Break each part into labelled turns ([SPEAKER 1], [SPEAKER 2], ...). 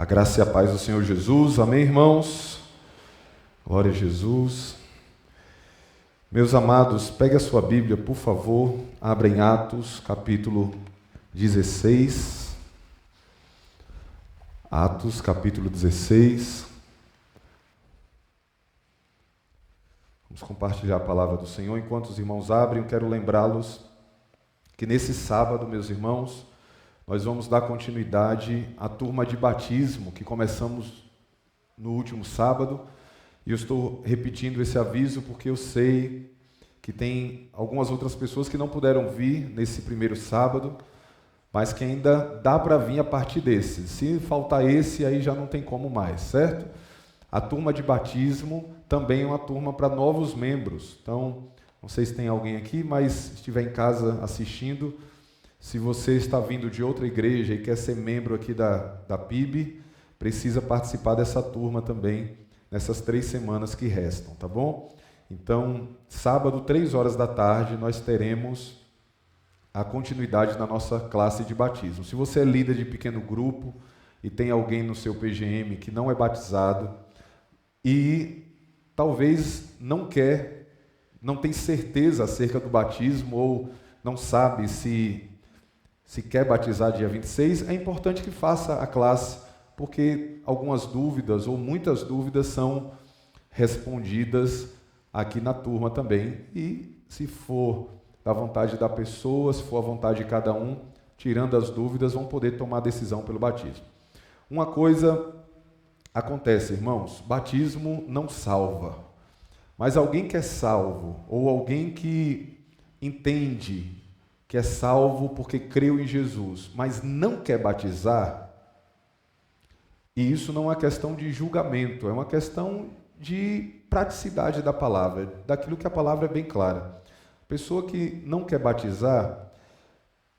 [SPEAKER 1] A graça e a paz do Senhor Jesus. Amém, irmãos? Glória a Jesus. Meus amados, pegue a sua Bíblia, por favor. Abra em Atos, capítulo 16. Atos, capítulo 16. Vamos compartilhar a palavra do Senhor. Enquanto os irmãos abrem, eu quero lembrá-los que nesse sábado, meus irmãos, nós vamos dar continuidade à turma de batismo que começamos no último sábado. E eu estou repetindo esse aviso porque eu sei que tem algumas outras pessoas que não puderam vir nesse primeiro sábado, mas que ainda dá para vir a partir desse. Se faltar esse, aí já não tem como mais, certo? A turma de batismo também é uma turma para novos membros. Então, não sei se tem alguém aqui, mas se estiver em casa assistindo, se você está vindo de outra igreja e quer ser membro aqui da PIB, precisa participar dessa turma também, nessas 3 semanas que restam, tá bom? Então, sábado, 3 horas da tarde, nós teremos a continuidade da nossa classe de batismo. Se você é líder de pequeno grupo e tem alguém no seu PGM que não é batizado e talvez não tem certeza acerca do batismo ou não sabe se quer batizar dia 26, é importante que faça a classe, porque algumas dúvidas ou muitas dúvidas são respondidas aqui na turma também. E se for da vontade da pessoa, se for a vontade de cada um, tirando as dúvidas, vão poder tomar a decisão pelo batismo. Uma coisa acontece, irmãos, batismo não salva, mas alguém que é salvo, ou alguém que entende que é salvo porque creu em Jesus, mas não quer batizar, e isso não é uma questão de julgamento, é uma questão de praticidade da palavra, daquilo que a palavra é bem clara. A pessoa que não quer batizar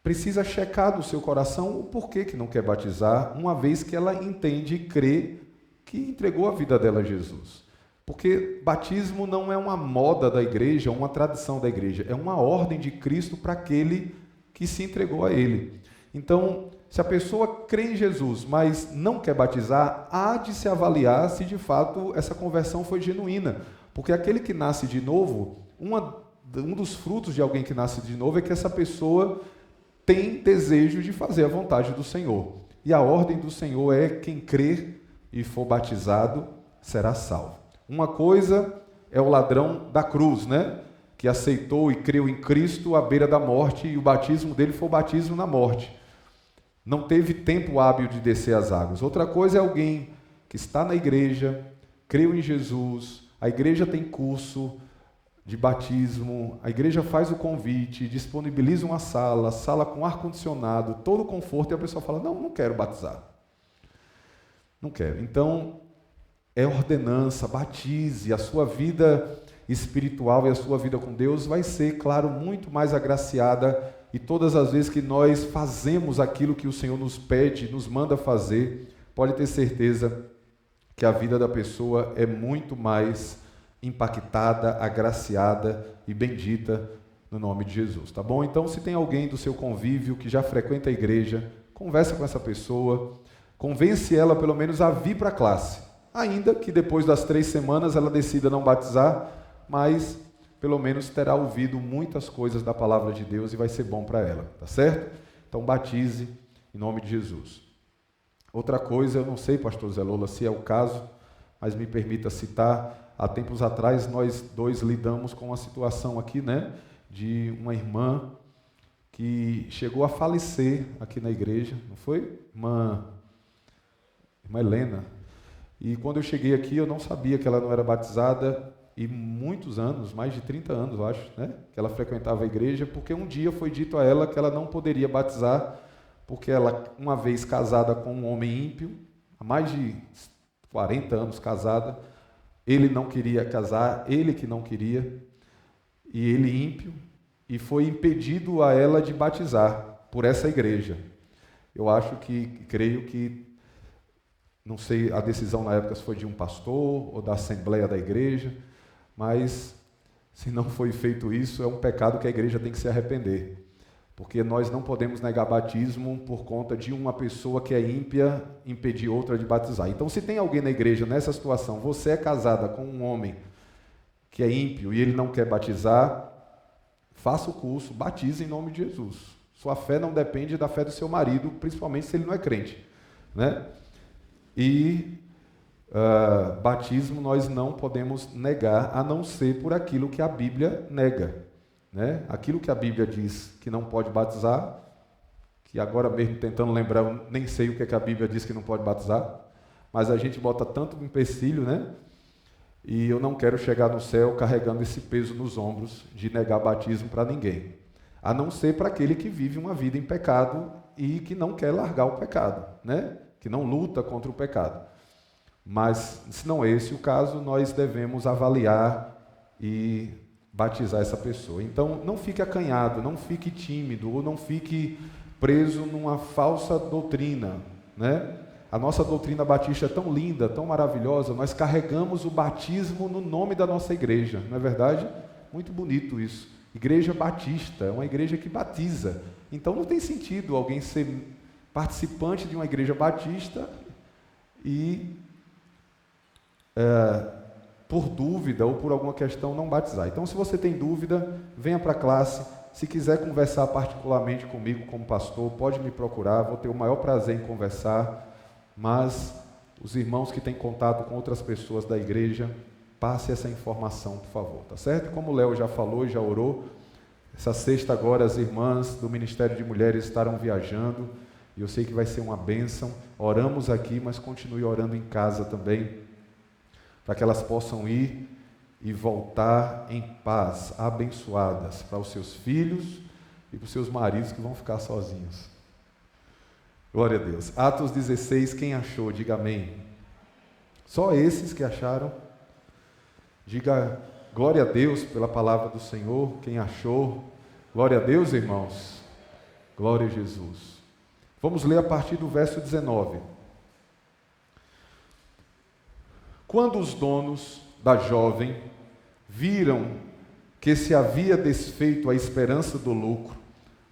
[SPEAKER 1] precisa checar do seu coração o porquê que não quer batizar, uma vez que ela entende e crê que entregou a vida dela a Jesus. Porque batismo não é uma moda da igreja, uma tradição da igreja, é uma ordem de Cristo para aquele que se entregou a Ele. Então, se a pessoa crê em Jesus, mas não quer batizar, há de se avaliar se de fato essa conversão foi genuína. Porque aquele que nasce de novo, um dos frutos de alguém que nasce de novo é que essa pessoa tem desejo de fazer a vontade do Senhor. E a ordem do Senhor é: quem crer e for batizado será salvo. Uma coisa é o ladrão da cruz, né? Que aceitou e creu em Cristo à beira da morte, e o batismo dele foi o batismo na morte. Não teve tempo hábil de descer as águas. Outra coisa é alguém que está na igreja, creu em Jesus, a igreja tem curso de batismo, a igreja faz o convite, disponibiliza uma sala com ar-condicionado, todo o conforto, e a pessoa fala: não quero batizar. Não quero. Então, é ordenança, batize. A sua vida espiritual e a sua vida com Deus vai ser, claro, muito mais agraciada, e todas as vezes que nós fazemos aquilo que o Senhor nos pede, nos manda fazer, pode ter certeza que a vida da pessoa é muito mais impactada, agraciada e bendita no nome de Jesus, tá bom? Então, se tem alguém do seu convívio que já frequenta a igreja, conversa com essa pessoa, convence ela pelo menos a vir para a classe. Ainda que depois das 3 semanas ela decida não batizar, mas pelo menos terá ouvido muitas coisas da palavra de Deus e vai ser bom para ela, tá certo? Então batize em nome de Jesus. Outra coisa, eu não sei, pastor Zé Lola, se é o caso, mas me permita citar, há tempos atrás nós 2 lidamos com uma situação aqui, né, de uma irmã que chegou a falecer aqui na igreja, não foi? Irmã Helena. E quando eu cheguei aqui, eu não sabia que ela não era batizada, e muitos anos, mais de 30 anos, eu acho, né, que ela frequentava a igreja, porque um dia foi dito a ela que ela não poderia batizar, porque ela, uma vez casada com um homem ímpio, há mais de 40 anos casada, ele não queria casar, ele que não queria, e ele ímpio, e foi impedido a ela de batizar por essa igreja. Eu acho creio que, não sei a decisão na época se foi de um pastor ou da assembleia da igreja, mas se não foi feito isso, é um pecado que a igreja tem que se arrepender. Porque nós não podemos negar batismo por conta de uma pessoa que é ímpia impedir outra de batizar. Então, se tem alguém na igreja nessa situação, você é casada com um homem que é ímpio e ele não quer batizar, faça o curso, batize em nome de Jesus. Sua fé não depende da fé do seu marido, principalmente se ele não é crente, né? E batismo nós não podemos negar, a não ser por aquilo que a Bíblia nega, né? Aquilo que a Bíblia diz que não pode batizar, que agora mesmo tentando lembrar, eu nem sei o que, é que a Bíblia diz que não pode batizar, mas a gente bota tanto empecilho, né? E eu não quero chegar no céu carregando esse peso nos ombros de negar batismo para ninguém, a não ser para aquele que vive uma vida em pecado e que não quer largar o pecado, né? Que não luta contra o pecado. Mas, se não é esse o caso, nós devemos avaliar e batizar essa pessoa. Então, não fique acanhado, não fique tímido, ou não fique preso numa falsa doutrina, né? A nossa doutrina batista é tão linda, tão maravilhosa, nós carregamos o batismo no nome da nossa igreja, não é verdade? Muito bonito isso. Igreja Batista, é uma igreja que batiza. Então não tem sentido alguém ser participante de uma igreja batista e, por dúvida ou por alguma questão, não batizar. Então, se você tem dúvida, venha para a classe. Se quiser conversar particularmente comigo como pastor, pode me procurar, vou ter o maior prazer em conversar. Mas os irmãos que têm contato com outras pessoas da igreja, passe essa informação, por favor, tá certo? Como o Léo já falou, já orou, essa sexta agora as irmãs do Ministério de Mulheres estarão viajando, e eu sei que vai ser uma bênção. Oramos aqui, mas continue orando em casa também, para que elas possam ir e voltar em paz, abençoadas, para os seus filhos e para os seus maridos que vão ficar sozinhos. Glória a Deus. Atos 16, quem achou, diga amém. Só esses que acharam, diga glória a Deus pela palavra do Senhor. Quem achou, glória a Deus, irmãos. Glória a Jesus. Vamos ler a partir do verso 19. Quando os donos da jovem viram que se havia desfeito a esperança do lucro,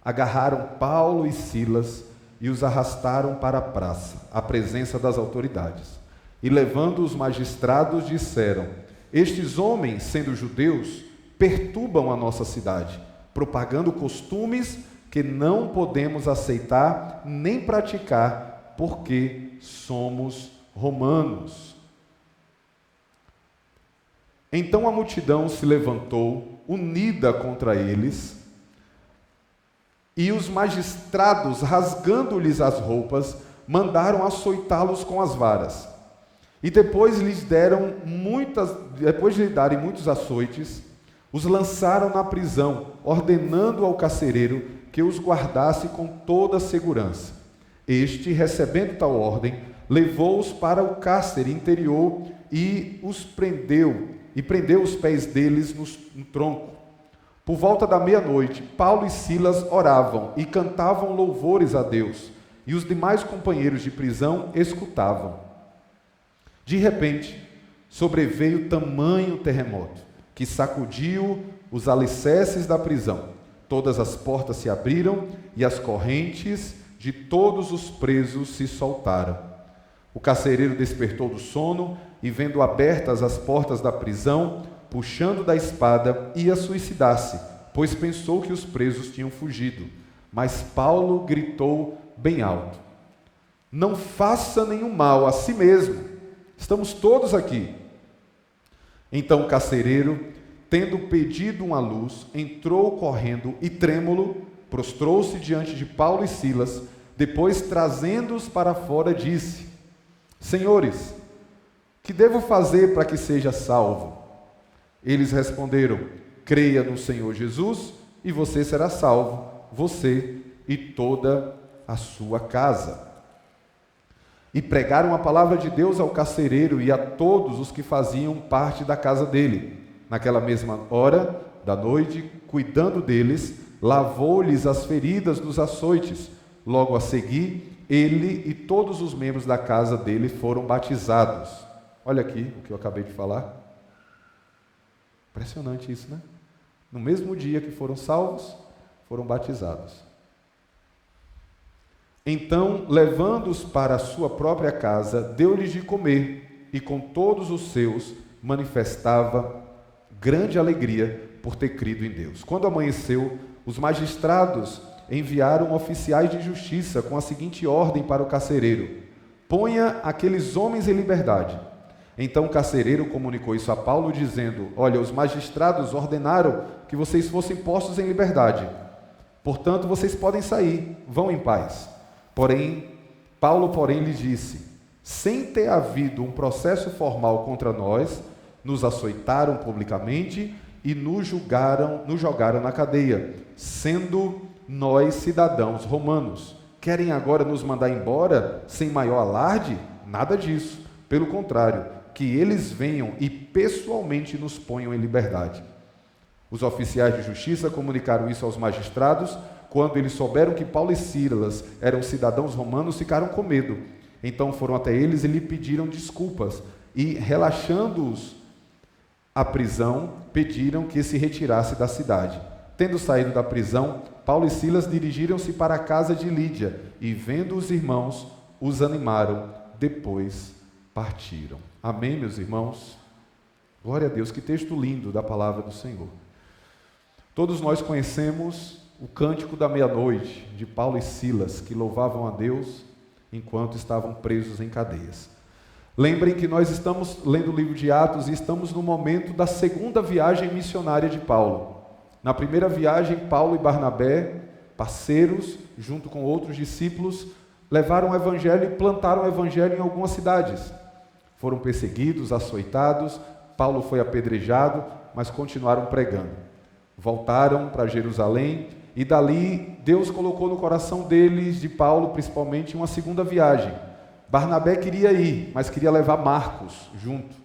[SPEAKER 1] agarraram Paulo e Silas e os arrastaram para a praça, à presença das autoridades. E levando os magistrados, disseram: estes homens, sendo judeus, perturbam a nossa cidade, propagando costumes que não podemos aceitar nem praticar, porque somos romanos. Então a multidão se levantou, unida contra eles, e os magistrados, rasgando-lhes as roupas, mandaram açoitá-los com as varas. E depois de lhes darem muitos açoites, os lançaram na prisão, ordenando ao carcereiro que os guardasse com toda a segurança. Este, recebendo tal ordem, levou-os para o cárcere interior e prendeu os pés deles no tronco. Por volta da meia-noite, Paulo e Silas oravam e cantavam louvores a Deus, e os demais companheiros de prisão escutavam. De repente, sobreveio tamanho terremoto, que sacudiu os alicerces da prisão. Todas as portas se abriram e as correntes de todos os presos se soltaram. O carcereiro despertou do sono e, vendo abertas as portas da prisão, puxando da espada, ia suicidar-se, pois pensou que os presos tinham fugido. Mas Paulo gritou bem alto: não faça nenhum mal a si mesmo, estamos todos aqui. Então o carcereiro, tendo pedido uma luz, entrou correndo e trêmulo, prostrou-se diante de Paulo e Silas, depois trazendo-os para fora, disse: senhores, que devo fazer para que seja salvo? Eles responderam: creia no Senhor Jesus e você será salvo, você e toda a sua casa. E pregaram a palavra de Deus ao carcereiro e a todos os que faziam parte da casa dele. Naquela mesma hora da noite, cuidando deles, lavou-lhes as feridas dos açoites. Logo a seguir, ele e todos os membros da casa dele foram batizados. Olha aqui o que eu acabei de falar. Impressionante isso, né? No mesmo dia que foram salvos, foram batizados. Então, levando-os para a sua própria casa, deu-lhes de comer, e com todos os seus manifestava grande alegria por ter crido em Deus. Quando amanheceu, os magistrados enviaram oficiais de justiça com a seguinte ordem para o carcereiro: ponha aqueles homens em liberdade. Então o carcereiro comunicou isso a Paulo, dizendo: olha, os magistrados ordenaram que vocês fossem postos em liberdade. Portanto, vocês podem sair, vão em paz. Paulo, lhes disse: sem ter havido um processo formal contra nós, nos açoitaram publicamente e nos jogaram na cadeia, sendo nós cidadãos romanos. Querem agora nos mandar embora sem maior alarde? Nada disso. Pelo contrário, que eles venham e pessoalmente nos ponham em liberdade. Os oficiais de justiça comunicaram isso aos magistrados. Quando eles souberam que Paulo e Silas eram cidadãos romanos, ficaram com medo. Então foram até eles e lhe pediram desculpas. E, relaxando-os a prisão, pediram que se retirasse da cidade. Tendo saído da prisão, Paulo e Silas dirigiram-se para a casa de Lídia e, vendo os irmãos, os animaram. Depois partiram. Amém, meus irmãos? Glória a Deus, que texto lindo da palavra do Senhor. Todos nós conhecemos o cântico da meia-noite de Paulo e Silas, que louvavam a Deus enquanto estavam presos em cadeias. Lembrem que nós estamos lendo o livro de Atos e estamos no momento da segunda viagem missionária de Paulo. Na primeira viagem, Paulo e Barnabé, parceiros, junto com outros discípulos, levaram o evangelho e plantaram o evangelho em algumas cidades. Foram perseguidos, açoitados, Paulo foi apedrejado, mas continuaram pregando. Voltaram para Jerusalém e dali Deus colocou no coração deles, de Paulo principalmente, uma segunda viagem. Barnabé queria ir, mas queria levar Marcos junto,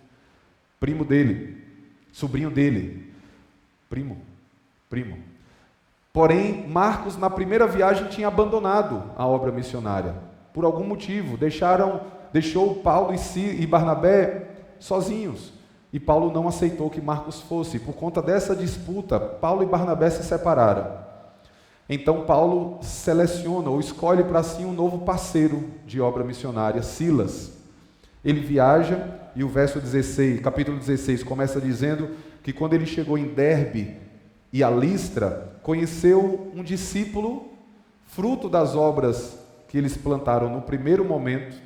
[SPEAKER 1] primo dele, sobrinho dele, primo. Porém, Marcos na primeira viagem tinha abandonado a obra missionária, por algum motivo, deixou Paulo e Barnabé sozinhos, e Paulo não aceitou que Marcos fosse. Por conta dessa disputa, Paulo e Barnabé se separaram. Então Paulo seleciona ou escolhe para si um novo parceiro de obra missionária, Silas. Ele viaja e o capítulo 16 começa dizendo que quando ele chegou em Derbe e a Listra, conheceu um discípulo, fruto das obras que eles plantaram no primeiro momento,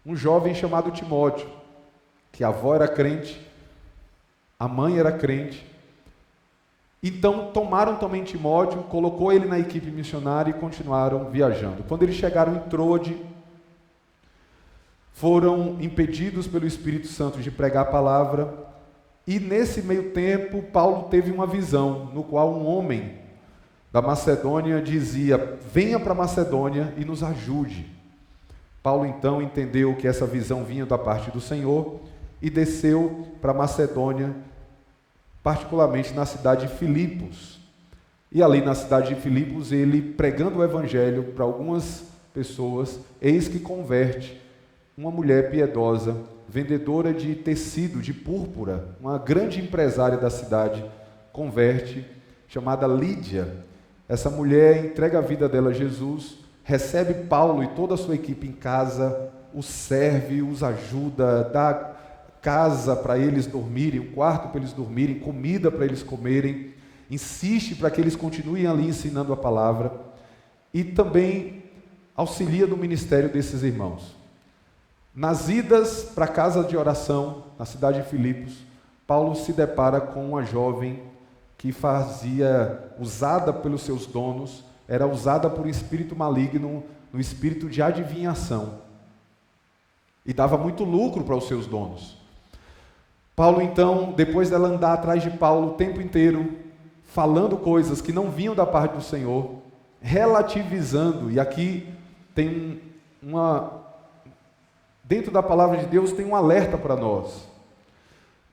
[SPEAKER 1] um jovem chamado Timóteo, que a avó era crente, a mãe era crente. Então tomaram também Timóteo, colocou ele na equipe missionária e continuaram viajando. Quando eles chegaram em Troade, foram impedidos pelo Espírito Santo de pregar a palavra, e nesse meio tempo Paulo teve uma visão, no qual um homem da Macedônia dizia: venha para a Macedônia e nos ajude. Paulo então entendeu que essa visão vinha da parte do Senhor e desceu para a Macedônia, particularmente na cidade de Filipos. E ali na cidade de Filipos, ele pregando o evangelho para algumas pessoas, eis que converte uma mulher piedosa, vendedora de tecido, de púrpura, uma grande empresária da cidade, converte, chamada Lídia. Essa mulher entrega a vida dela a Jesus, recebe Paulo e toda a sua equipe em casa, os serve, os ajuda, dá casa para eles dormirem, um quarto para eles dormirem, comida para eles comerem, insiste para que eles continuem ali ensinando a palavra e também auxilia no ministério desses irmãos. Nas idas para a casa de oração, na cidade de Filipos, Paulo se depara com uma jovem que usada pelos seus donos, era usada por um espírito maligno, no espírito de adivinhação, e dava muito lucro para os seus donos. Paulo então, depois dela andar atrás de Paulo o tempo inteiro, falando coisas que não vinham da parte do Senhor, relativizando, e aqui tem dentro da palavra de Deus tem um alerta para nós.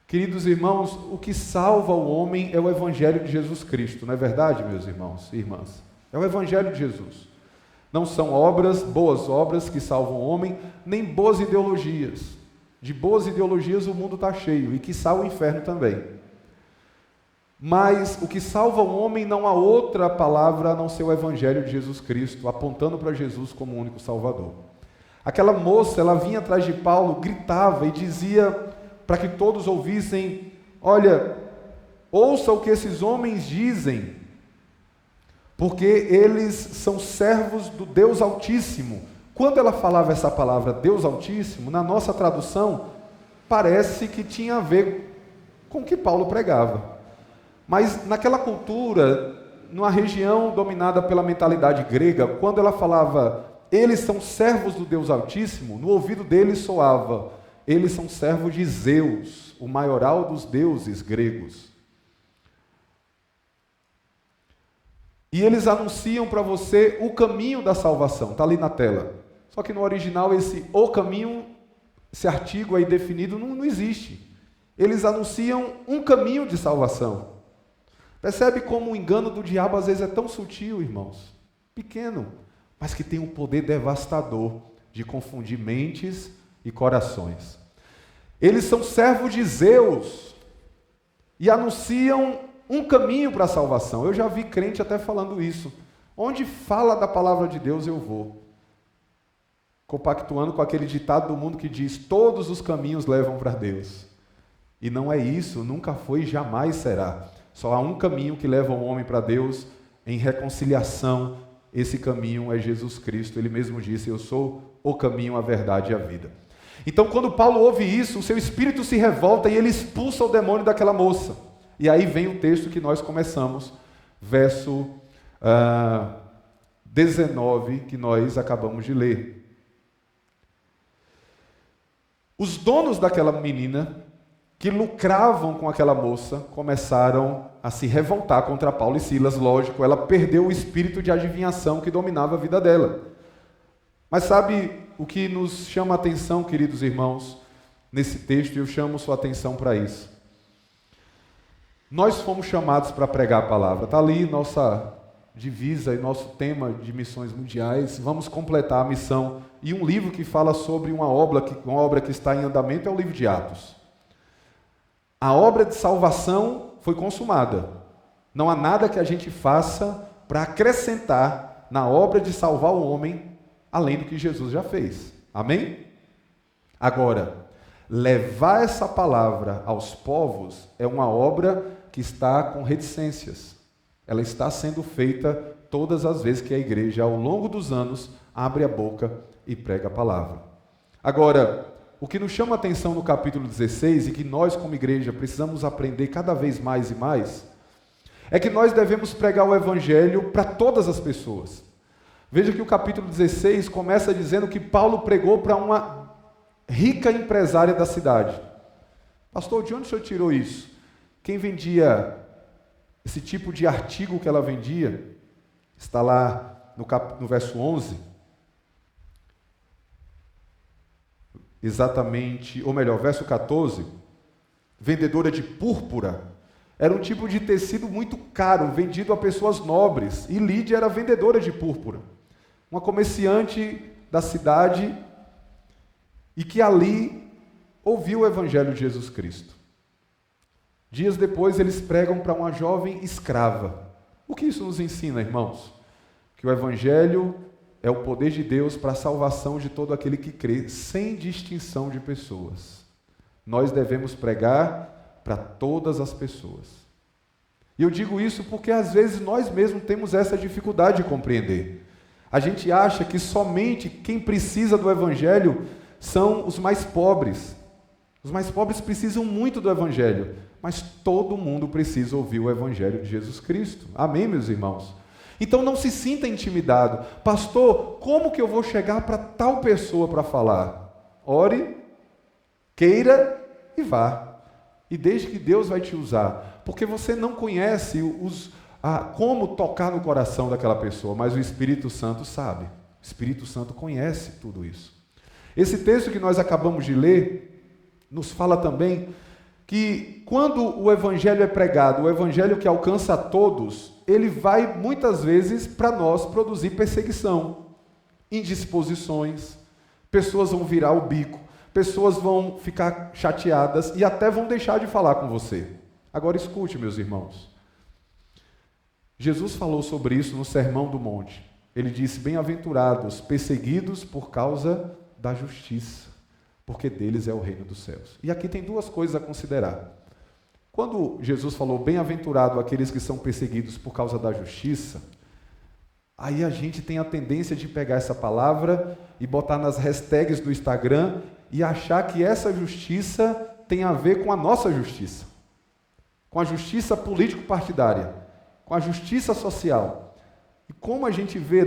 [SPEAKER 1] Queridos irmãos, o que salva o homem é o Evangelho de Jesus Cristo, não é verdade, meus irmãos e irmãs? É o Evangelho de Jesus. Não são boas obras que salvam o homem, nem boas ideologias. De boas ideologias o mundo está cheio, e quiçá o inferno também. Mas o que salva o homem não há outra palavra a não ser o Evangelho de Jesus Cristo, apontando para Jesus como o único Salvador. Aquela moça, ela vinha atrás de Paulo, gritava e dizia para que todos ouvissem: olha, ouça o que esses homens dizem, porque eles são servos do Deus Altíssimo. Quando ela falava essa palavra Deus Altíssimo, na nossa tradução, parece que tinha a ver com o que Paulo pregava. Mas naquela cultura, numa região dominada pela mentalidade grega, quando ela falava, eles são servos do Deus Altíssimo, no ouvido deles soava, eles são servos de Zeus, o maioral dos deuses gregos. E eles anunciam para você o caminho da salvação, está ali na tela. Só que no original o caminho, esse artigo aí definido não existe. Eles anunciam um caminho de salvação. Percebe como o engano do diabo às vezes é tão sutil, irmãos? Pequeno, mas que tem um poder devastador de confundir mentes e corações. Eles são servos de Zeus e anunciam um caminho para a salvação. Eu já vi crente até falando isso. Onde fala da palavra de Deus eu vou. Compactuando com aquele ditado do mundo que diz: todos os caminhos levam para Deus. E não é isso, nunca foi e jamais será. Só há um caminho que leva o homem para Deus em reconciliação. Esse caminho é Jesus Cristo. Ele mesmo disse: eu sou o caminho, a verdade e a vida. Então, quando Paulo ouve isso, o seu espírito se revolta e ele expulsa o demônio daquela moça. E aí vem o texto que nós começamos, verso 19, que nós acabamos de ler. Os donos daquela menina, que lucravam com aquela moça, começaram a se revoltar contra Paulo e Silas. Lógico, ela perdeu o espírito de adivinhação que dominava a vida dela. Mas sabe o que nos chama a atenção, queridos irmãos, nesse texto, e eu chamo sua atenção para isso. Nós fomos chamados para pregar a palavra. Está ali nossa divisa e nosso tema de missões mundiais. Vamos completar a missão. E um livro que fala sobre uma obra que está em andamento é o livro de Atos. A obra de salvação foi consumada. Não há nada que a gente faça para acrescentar na obra de salvar o homem, além do que Jesus já fez. Amém? Agora, levar essa palavra aos povos é uma obra que está com reticências. Ela está sendo feita todas as vezes que a igreja, ao longo dos anos, abre a boca e prega a palavra. Agora, o que nos chama a atenção no capítulo 16, e que nós como igreja precisamos aprender cada vez mais e mais, é que nós devemos pregar o evangelho para todas as pessoas. Veja que o capítulo 16 começa dizendo que Paulo pregou para uma rica empresária da cidade. Pastor, de onde o senhor tirou isso? Quem vendia esse tipo de artigo que ela vendia, está lá no verso 11, exatamente, ou melhor, verso 14, vendedora de púrpura, era um tipo de tecido muito caro, vendido a pessoas nobres, e Lídia era vendedora de púrpura, uma comerciante da cidade, e que ali ouviu o evangelho de Jesus Cristo. Dias depois eles pregam para uma jovem escrava. O que isso nos ensina, irmãos? Que o evangelho é o poder de Deus para a salvação de todo aquele que crê, sem distinção de pessoas. Nós devemos pregar para todas as pessoas. E eu digo isso porque às vezes nós mesmos temos essa dificuldade de compreender. A gente acha que somente quem precisa do evangelho são os mais pobres. Os mais pobres precisam muito do evangelho, mas todo mundo precisa ouvir o evangelho de Jesus Cristo. Amém, meus irmãos? Então não se sinta intimidado. Pastor, como que eu vou chegar para tal pessoa para falar? Ore, queira e vá. E desde que Deus vai te usar. Porque você não conhece como tocar no coração daquela pessoa, mas o Espírito Santo sabe. O Espírito Santo conhece tudo isso. Esse texto que nós acabamos de ler nos fala também que quando o evangelho é pregado, o evangelho que alcança a todos, ele vai muitas vezes para nós produzir perseguição, indisposições, pessoas vão virar o bico, pessoas vão ficar chateadas e até vão deixar de falar com você. Agora escute, meus irmãos. Jesus falou sobre isso no Sermão do Monte. Ele disse: bem-aventurados, perseguidos por causa da justiça, porque deles é o reino dos céus. E aqui tem duas coisas a considerar. Quando Jesus falou bem-aventurado aqueles que são perseguidos por causa da justiça, aí a gente tem a tendência de pegar essa palavra e botar nas hashtags do Instagram e achar que essa justiça tem a ver com a nossa justiça, com a justiça político-partidária, com a justiça social. E como a gente vê,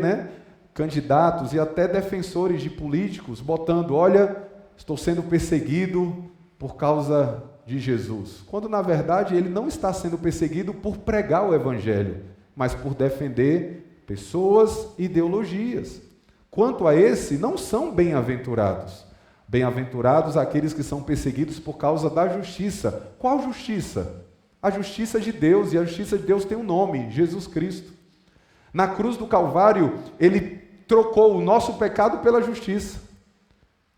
[SPEAKER 1] candidatos e até defensores de políticos botando: olha, estou sendo perseguido por causa de Jesus, quando na verdade ele não está sendo perseguido por pregar o evangelho, mas por defender pessoas e ideologias. Quanto a esse, não são bem-aventurados. Bem-aventurados aqueles que são perseguidos por causa da justiça. Qual justiça? A justiça de Deus, e a justiça de Deus tem um nome: Jesus Cristo. Na cruz do Calvário, ele trocou o nosso pecado pela justiça.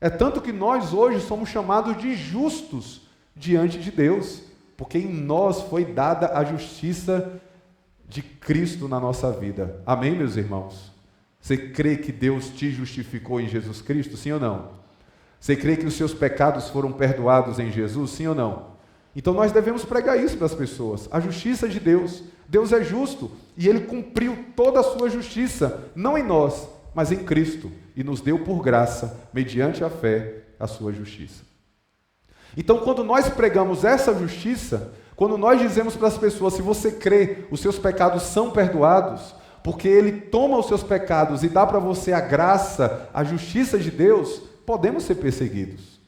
[SPEAKER 1] É tanto que nós hoje somos chamados de justos diante de Deus, porque em nós foi dada a justiça de Cristo na nossa vida. Amém, meus irmãos? Você crê que Deus te justificou em Jesus Cristo, sim ou não? Você crê que os seus pecados foram perdoados em Jesus, sim ou não? Então nós devemos pregar isso para as pessoas, a justiça de Deus. Deus é justo e Ele cumpriu toda a sua justiça, não em nós, mas em Cristo, e nos deu por graça, mediante a fé, a sua justiça. Então, quando nós pregamos essa justiça, quando nós dizemos para as pessoas: se você crê, os seus pecados são perdoados, porque Ele toma os seus pecados e dá para você a graça, a justiça de Deus, podemos ser perseguidos.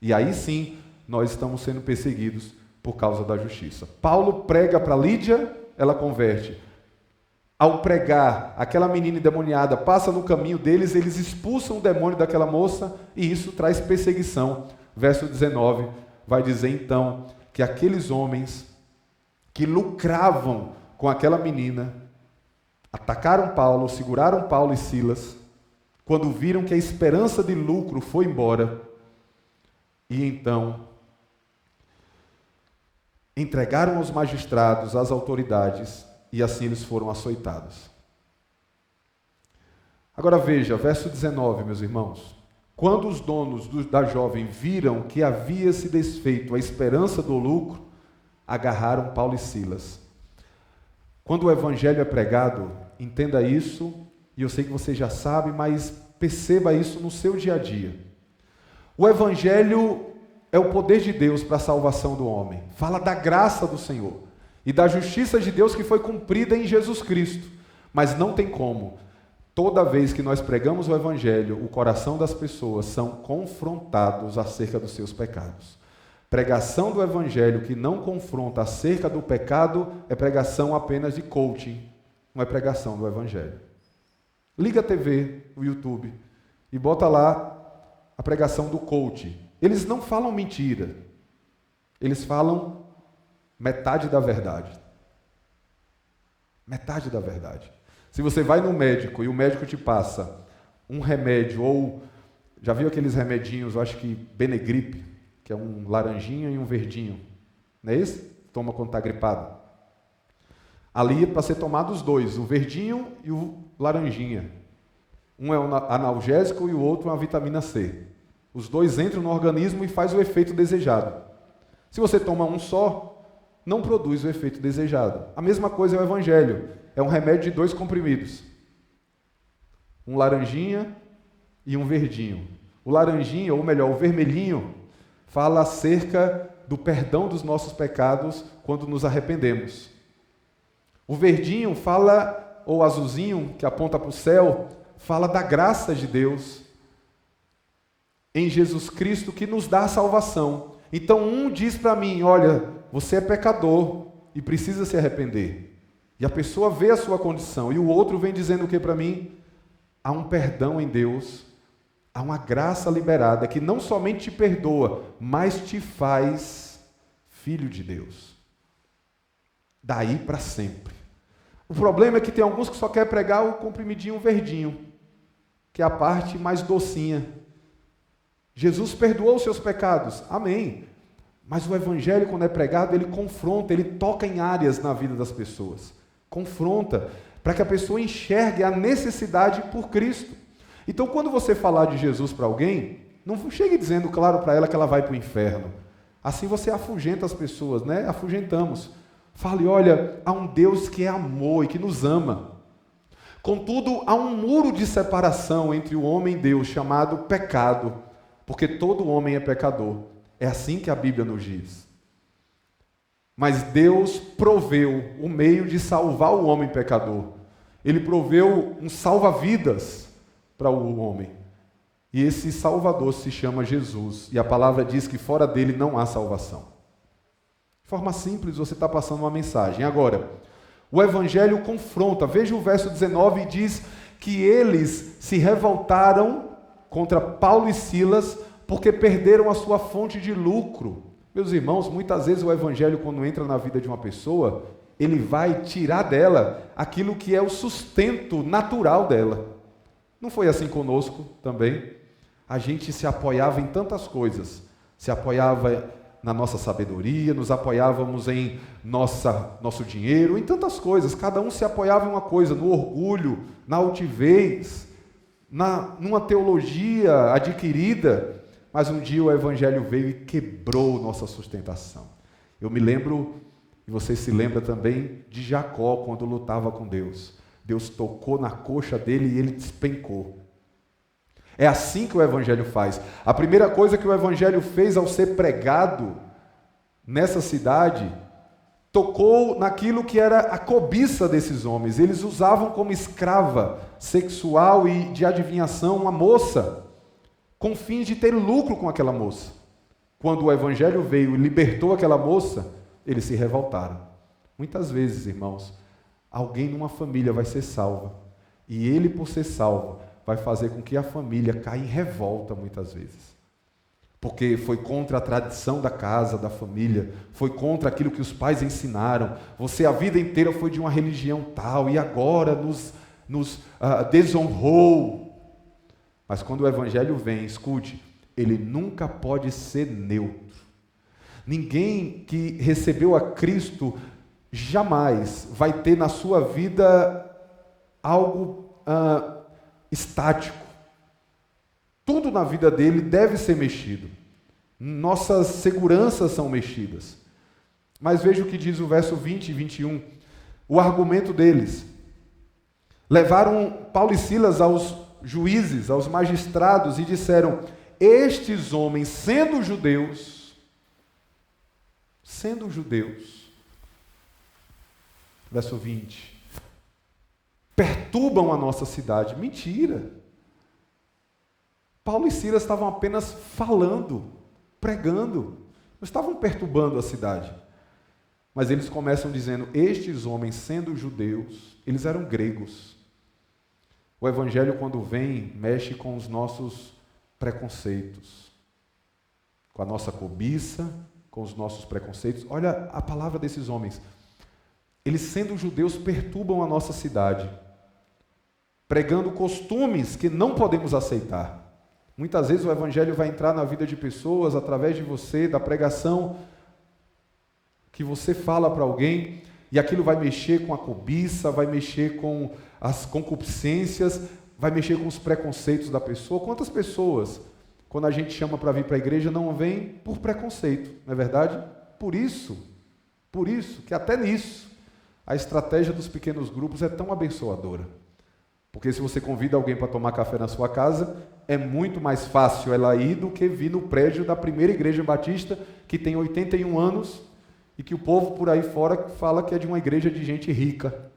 [SPEAKER 1] E aí sim, nós estamos sendo perseguidos por causa da justiça. Paulo prega para Lídia, ela converte. Ao pregar, aquela menina endemoniada passa no caminho deles, eles expulsam o demônio daquela moça e isso traz perseguição. Verso 19 vai dizer então que aqueles homens que lucravam com aquela menina atacaram Paulo, seguraram Paulo e Silas, quando viram que a esperança de lucro foi embora, e então entregaram aos magistrados, às autoridades, e assim eles foram açoitados. Agora veja, verso 19, meus irmãos. Quando os donos da jovem viram que havia se desfeito a esperança do lucro, agarraram Paulo e Silas. Quando o evangelho é pregado, entenda isso, e eu sei que você já sabe, mas perceba isso no seu dia a dia. O evangelho é o poder de Deus para a salvação do homem. Fala da graça do Senhor e da justiça de Deus que foi cumprida em Jesus Cristo. Mas não tem como. Toda vez que nós pregamos o evangelho, o coração das pessoas são confrontados acerca dos seus pecados. Pregação do evangelho que não confronta acerca do pecado é pregação apenas de coaching, não é pregação do evangelho. Liga a TV, o YouTube, e bota lá a pregação do coaching. Eles não falam mentira, eles falam metade da verdade. Metade da verdade. Se você vai no médico e o médico te passa um remédio, ou já viu aqueles remedinhos, eu acho que Benegripe, que é um laranjinha e um verdinho, não é esse? Toma quando está gripado. Ali é para ser tomado os dois, o verdinho e o laranjinha. Um é um analgésico e o outro é uma vitamina C. Os dois entram no organismo e faz o efeito desejado. Se você toma um só, não produz o efeito desejado. A mesma coisa é o evangelho. É um remédio de 2 comprimidos. Um laranjinha e um verdinho. O laranjinha, ou melhor, o vermelhinho, fala acerca do perdão dos nossos pecados quando nos arrependemos. O verdinho fala, ou azulzinho, que aponta para o céu, fala da graça de Deus em Jesus Cristo que nos dá a salvação. Então um diz para mim: olha, você é pecador e precisa se arrepender. E a pessoa vê a sua condição. E o outro vem dizendo o que para mim? Há um perdão em Deus, há uma graça liberada que não somente te perdoa, mas te faz filho de Deus. Daí para sempre. O problema é que tem alguns que só querem pregar o comprimidinho verdinho, que é a parte mais docinha. Jesus perdoou os seus pecados, amém. Mas o evangelho, quando é pregado, ele confronta, ele toca em áreas na vida das pessoas. Confronta, para que a pessoa enxergue a necessidade por Cristo. Então, quando você falar de Jesus para alguém, não chegue dizendo, claro, para ela que ela vai para o inferno. Assim você afugenta as pessoas, né? Afugentamos. Fale, olha, há um Deus que é amor e que nos ama. Contudo, há um muro de separação entre o homem e Deus, chamado pecado, porque todo homem é pecador. É assim que a Bíblia nos diz. Mas Deus proveu o meio de salvar o homem pecador. Ele proveu um salva-vidas para o homem. E esse Salvador se chama Jesus. E a palavra diz que fora dele não há salvação. De forma simples, você está passando uma mensagem. Agora, o Evangelho confronta. Veja o verso 19 e diz que eles se revoltaram contra Paulo e Silas porque perderam a sua fonte de lucro. Meus irmãos, muitas vezes o Evangelho, quando entra na vida de uma pessoa, ele vai tirar dela aquilo que é o sustento natural dela. Não foi assim conosco também? A gente se apoiava em tantas coisas. Se apoiava na nossa sabedoria, nos apoiávamos em nosso dinheiro, em tantas coisas. Cada um se apoiava em uma coisa, no orgulho, na altivez, numa teologia adquirida. Mas um dia o Evangelho veio e quebrou nossa sustentação. Eu me lembro, e você se lembra também, de Jacó, quando lutava com Deus. Deus tocou na coxa dele e ele despencou. É assim que o Evangelho faz. A primeira coisa que o Evangelho fez ao ser pregado nessa cidade, tocou naquilo que era a cobiça desses homens. Eles usavam como escrava sexual e de adivinhação uma moça, com fins de ter lucro com aquela moça. Quando o Evangelho veio e libertou aquela moça, eles se revoltaram. Muitas vezes, irmãos, alguém numa família vai ser salva, e ele, por ser salvo, vai fazer com que a família caia em revolta muitas vezes. Porque foi contra a tradição da casa, da família, foi contra aquilo que os pais ensinaram. Você a vida inteira foi de uma religião tal, e agora nos desonrou. Mas quando o Evangelho vem, escute, ele nunca pode ser neutro. Ninguém que recebeu a Cristo jamais vai ter na sua vida algo estático. Tudo na vida dele deve ser mexido. Nossas seguranças são mexidas. Mas veja o que diz o verso 20 e 21. O argumento deles. Levaram Paulo e Silas aos juízes, aos magistrados, e disseram: estes homens, sendo judeus, verso 20, perturbam a nossa cidade. Mentira! Paulo e Silas estavam apenas falando, pregando, não estavam perturbando a cidade. Mas eles começam dizendo: estes homens, sendo judeus, eles eram gregos. O Evangelho, quando vem, mexe com os nossos preconceitos, com a nossa cobiça, com os nossos preconceitos. Olha a palavra desses homens. Eles, sendo judeus, perturbam a nossa cidade, pregando costumes que não podemos aceitar. Muitas vezes o Evangelho vai entrar na vida de pessoas através de você, da pregação que você fala para alguém, e aquilo vai mexer com a cobiça, vai mexer com as concupiscências, vai mexer com os preconceitos da pessoa. Quantas pessoas, quando a gente chama para vir para a igreja, não vêm por preconceito, não é verdade? Por isso, que até nisso, a estratégia dos pequenos grupos é tão abençoadora. Porque se você convida alguém para tomar café na sua casa, é muito mais fácil ela ir do que vir no prédio da primeira igreja batista, que tem 81 anos, e que o povo por aí fora fala que é de uma igreja de gente rica.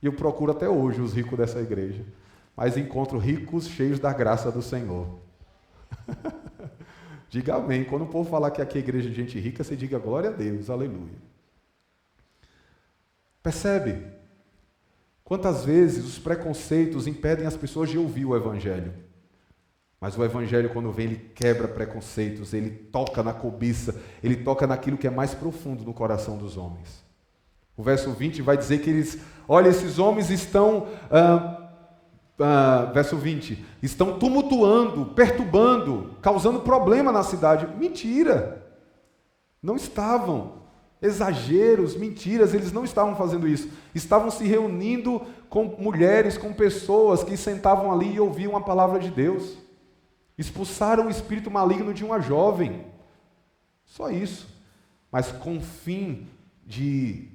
[SPEAKER 1] E eu procuro até hoje os ricos dessa igreja, mas encontro ricos cheios da graça do Senhor. Diga amém. Quando o povo falar que aqui é igreja de gente rica, você diga glória a Deus, aleluia. Percebe? Quantas vezes os preconceitos impedem as pessoas de ouvir o Evangelho? Mas o Evangelho, quando vem, ele quebra preconceitos, ele toca na cobiça, ele toca naquilo que é mais profundo no coração dos homens. O verso 20 vai dizer que esses homens estão verso 20, estão tumultuando, perturbando, causando problema na cidade. Mentira! Não estavam. Exageros, mentiras, eles não estavam fazendo isso. Estavam se reunindo com mulheres, com pessoas que sentavam ali e ouviam a palavra de Deus. Expulsaram o espírito maligno de uma jovem. Só isso. Mas com o fim de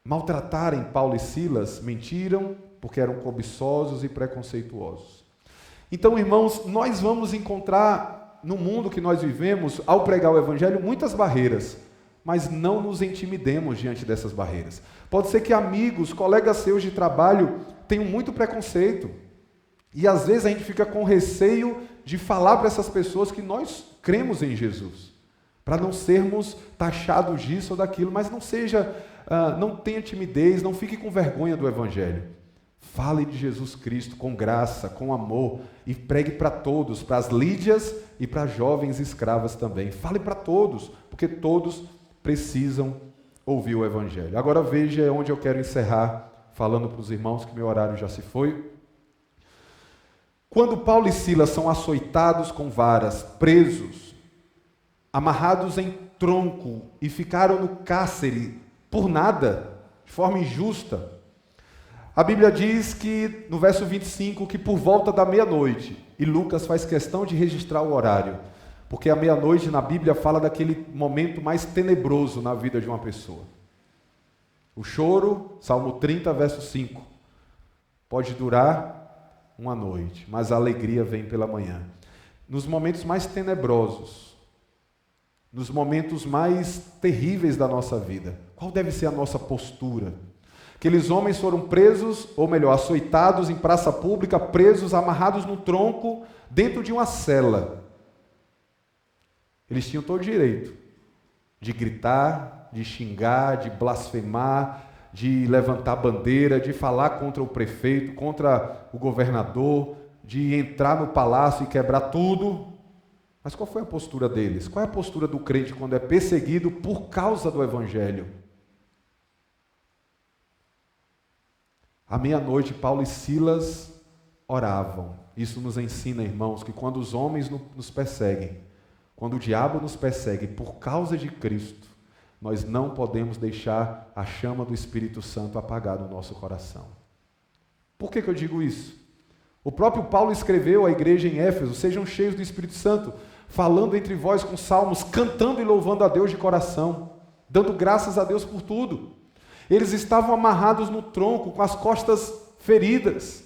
[SPEAKER 1] maltratarem Paulo e Silas, mentiram porque eram cobiçosos e preconceituosos. Então, irmãos, nós vamos encontrar no mundo que nós vivemos, ao pregar o evangelho, muitas barreiras, mas não nos intimidemos diante dessas barreiras. Pode ser que amigos, colegas seus de trabalho tenham muito preconceito, e às vezes a gente fica com receio de falar para essas pessoas que nós cremos em Jesus, para não sermos taxados disso ou daquilo, mas não tenha timidez, não fique com vergonha do evangelho. Fale de Jesus Cristo com graça, com amor, e pregue para todos, para as lídias e para as jovens escravas também. Fale para todos, porque todos precisam ouvir o evangelho. Agora veja onde eu quero encerrar, falando para os irmãos que meu horário já se foi. Quando Paulo e Silas são açoitados com varas, presos, amarrados em tronco e ficaram no cárcere por nada, de forma injusta, a Bíblia diz que, no verso 25, que por volta da meia-noite, e Lucas faz questão de registrar o horário, porque a meia-noite na Bíblia fala daquele momento mais tenebroso na vida de uma pessoa. O choro, Salmo 30, verso 5, pode durar uma noite, mas a alegria vem pela manhã. Nos momentos mais tenebrosos, nos momentos mais terríveis da nossa vida, qual deve ser a nossa postura? Aqueles homens foram presos, ou melhor, açoitados em praça pública, presos, amarrados no tronco, dentro de uma cela. Eles tinham todo o direito de gritar, de xingar, de blasfemar, de levantar bandeira, de falar contra o prefeito, contra o governador, de entrar no palácio e quebrar tudo. Mas qual foi a postura deles? Qual é a postura do crente quando é perseguido por causa do evangelho? À meia-noite, Paulo e Silas oravam. Isso nos ensina, irmãos, que quando os homens nos perseguem, quando o diabo nos persegue por causa de Cristo, nós não podemos deixar a chama do Espírito Santo apagar no nosso coração. Por que eu digo isso? O próprio Paulo escreveu à igreja em Éfeso: sejam cheios do Espírito Santo, falando entre vós com salmos, cantando e louvando a Deus de coração, dando graças a Deus por tudo. Eles estavam amarrados no tronco, com as costas feridas.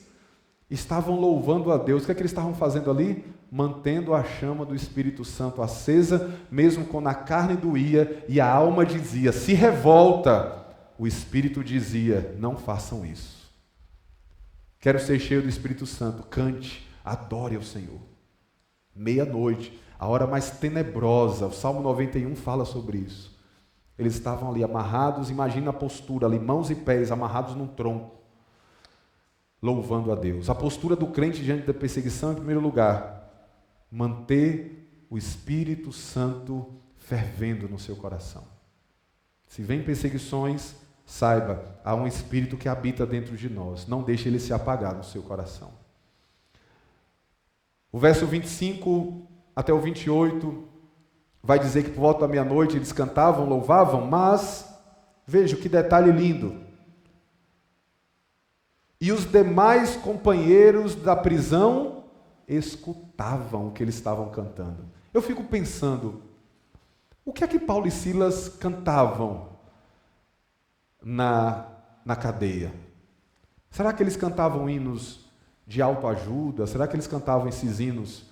[SPEAKER 1] Estavam louvando a Deus. O que é que eles estavam fazendo ali? Mantendo a chama do Espírito Santo acesa, mesmo quando a carne doía e a alma dizia, se revolta. O Espírito dizia, não façam isso. Quero ser cheio do Espírito Santo. Cante, adore ao Senhor. Meia-noite, a hora mais tenebrosa. O Salmo 91 fala sobre isso. Eles estavam ali amarrados, imagina a postura ali, mãos e pés amarrados num tronco, louvando a Deus. A postura do crente diante da perseguição, em primeiro lugar, manter o Espírito Santo fervendo no seu coração. Se vem perseguições, saiba, há um Espírito que habita dentro de nós, não deixe ele se apagar no seu coração. O verso 25 até o 28... vai dizer que por volta da meia-noite eles cantavam, louvavam, mas, veja que detalhe lindo. E os demais companheiros da prisão escutavam o que eles estavam cantando. Eu fico pensando, o que é que Paulo e Silas cantavam na cadeia? Será que eles cantavam hinos de autoajuda? Será que eles cantavam esses hinos,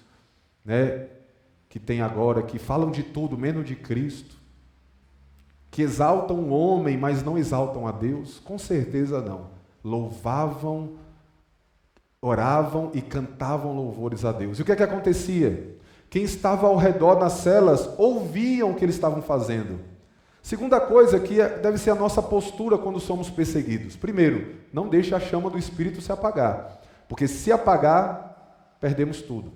[SPEAKER 1] que tem agora, que falam de tudo, menos de Cristo, que exaltam o homem, mas não exaltam a Deus? Com certeza não. Louvavam, oravam e cantavam louvores a Deus. E o que é que acontecia? Quem estava ao redor nas celas ouviam o que eles estavam fazendo. Segunda coisa que deve ser a nossa postura quando somos perseguidos. Primeiro, não deixe a chama do Espírito se apagar, porque se apagar, perdemos tudo.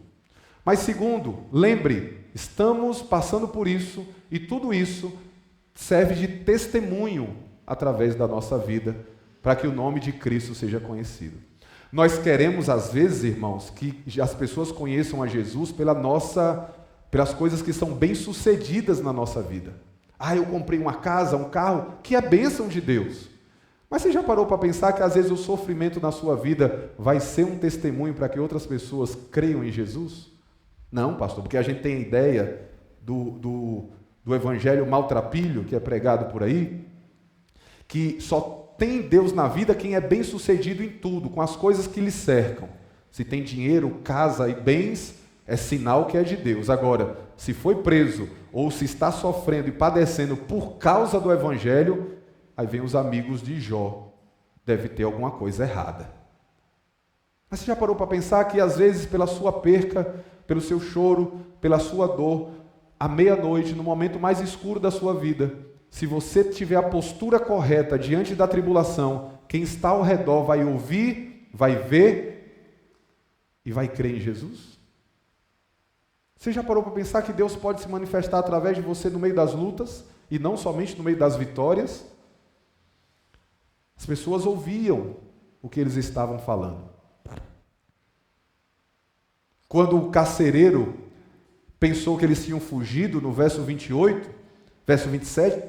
[SPEAKER 1] Mas segundo, lembre, estamos passando por isso e tudo isso serve de testemunho através da nossa vida para que o nome de Cristo seja conhecido. Nós queremos, às vezes, irmãos, que as pessoas conheçam a Jesus pelas coisas que são bem-sucedidas na nossa vida. Eu comprei uma casa, um carro, que é bênção de Deus. Mas você já parou para pensar que às vezes o sofrimento na sua vida vai ser um testemunho para que outras pessoas creiam em Jesus? Não, pastor, porque a gente tem a ideia do evangelho maltrapilho que é pregado por aí, que só tem Deus na vida quem é bem sucedido em tudo, com as coisas que lhe cercam. Se tem dinheiro, casa e bens, é sinal que é de Deus. Agora, se foi preso ou se está sofrendo e padecendo por causa do evangelho, aí vem os amigos de Jó. Deve ter alguma coisa errada. Mas você já parou para pensar que às vezes pela sua perca, pelo seu choro, pela sua dor, à meia-noite, no momento mais escuro da sua vida, se você tiver a postura correta diante da tribulação, quem está ao redor vai ouvir, vai ver e vai crer em Jesus? Você já parou para pensar que Deus pode se manifestar através de você no meio das lutas e não somente no meio das vitórias? As pessoas ouviam o que eles estavam falando. Quando o carcereiro pensou que eles tinham fugido, no verso 28, verso 27,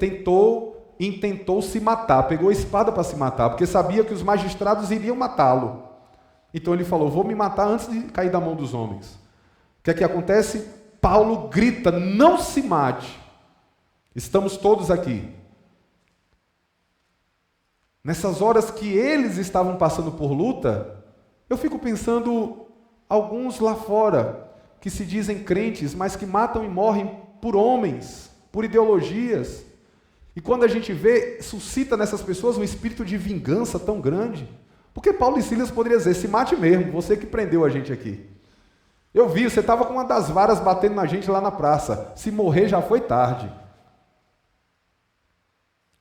[SPEAKER 1] intentou se matar, pegou a espada para se matar, porque sabia que os magistrados iriam matá-lo. Então ele falou, vou me matar antes de cair da mão dos homens. O que é que acontece? Paulo grita, não se mate. Estamos todos aqui. Nessas horas que eles estavam passando por luta, eu fico pensando, alguns lá fora, que se dizem crentes, mas que matam e morrem por homens, por ideologias. E quando a gente vê, suscita nessas pessoas um espírito de vingança tão grande. Porque Paulo e Silas poderiam dizer, se mate mesmo, você que prendeu a gente aqui. Eu vi, você estava com uma das varas batendo na gente lá na praça. Se morrer já foi tarde.